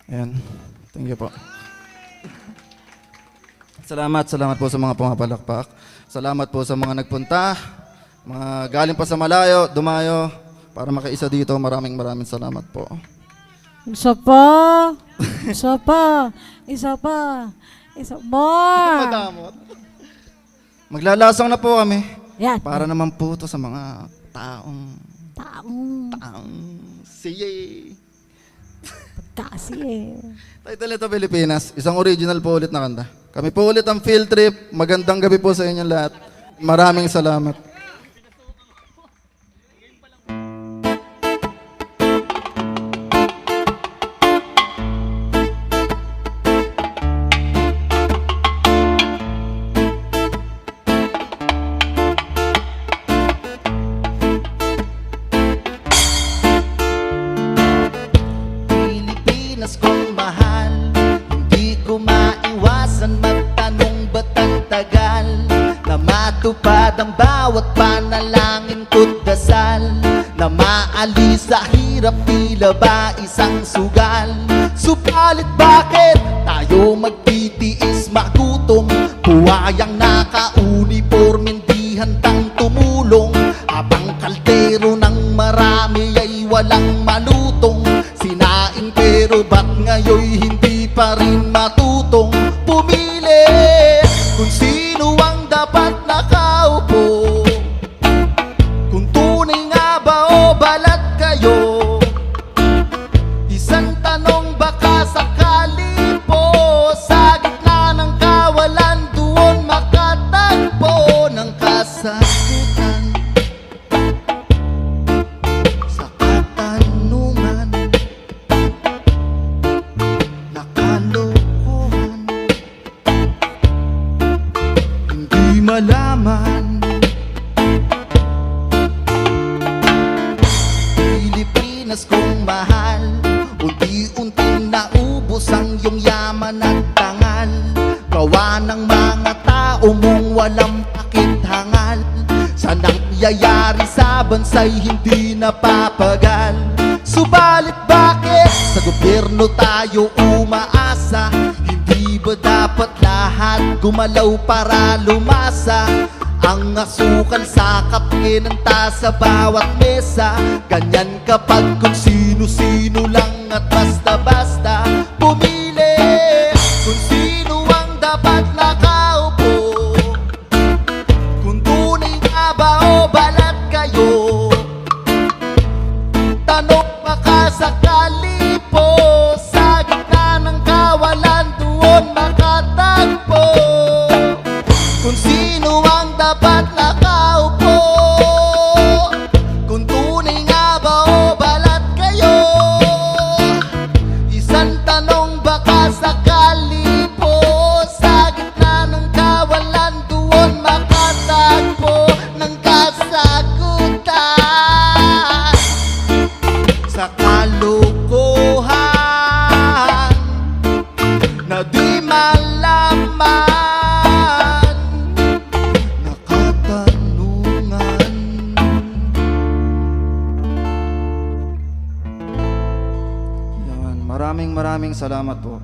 Ayan. Thank you po. Salamat po sa mga pumapalakpak. Salamat po sa mga nagpunta, mga galing pa sa malayo, dumayo, para makaisa dito. Maraming salamat po. Isa pa. Isa pa. Isa pa. Isa more. Madamot. Maglalasang na po kami. Yan. Para naman po to sa mga taong siye. Kasi eh. Title nito Pilipinas. Isang original po ulit na kanta. Kami po ulit ang field trip. Magandang gabi po sa inyong lahat. Maraming salamat. Pilipinas kong mahal, hindi ko maiwasan magtanong ba't ang tagal na matupad ang bawat panalangin ko't dasal, na maalis sa hirap tila ba isang sugal. Subalit bakit tayo magtitiis magutom? Buhayang naka-uniform hindi handang tumulong, habang kaldero ng marami ay walang malutong. Sinain pero ba't ngayoy hindi pa rin matutong pumili kung sino ang dapat nakaupo? Kung tunay nga ba o balat kayo? Isang tanong baka sakali po, sa gitna ng kawalan doon makatagpo ng kasagutan sa katanungan na kalokohan, hindi malaman. Pilipinas kong mahal, unti-unting naubos ang iyong yaman at tangal, gawa ng mga tao mong walang pakithangal. Sa nangyayari sa bansa'y hindi napapagal. Subalit bakit sa gobyerno tayo umaasa? Hindi ba dapat lahat gumalaw para lumasa? Ang asukal sa kape ng tasa bawat mesa, ganyan kapag kung sino-sino lang at basta-basta pumili kung sino ang dapat nakaupo. Kung tunay nga ba o balat kayo? Tanong baka sakali po, sa gitna ng kawalan doon makatagpo kung sino ang dapat nakaupo. Kung tunay nga ba o balat kayo? Isang tanong baka sakali po, sa gitna ng kawalan doon makatagpo ng kasagutan sa kalokohan na di malaman na katanungan. Yan. Maraming salamat po.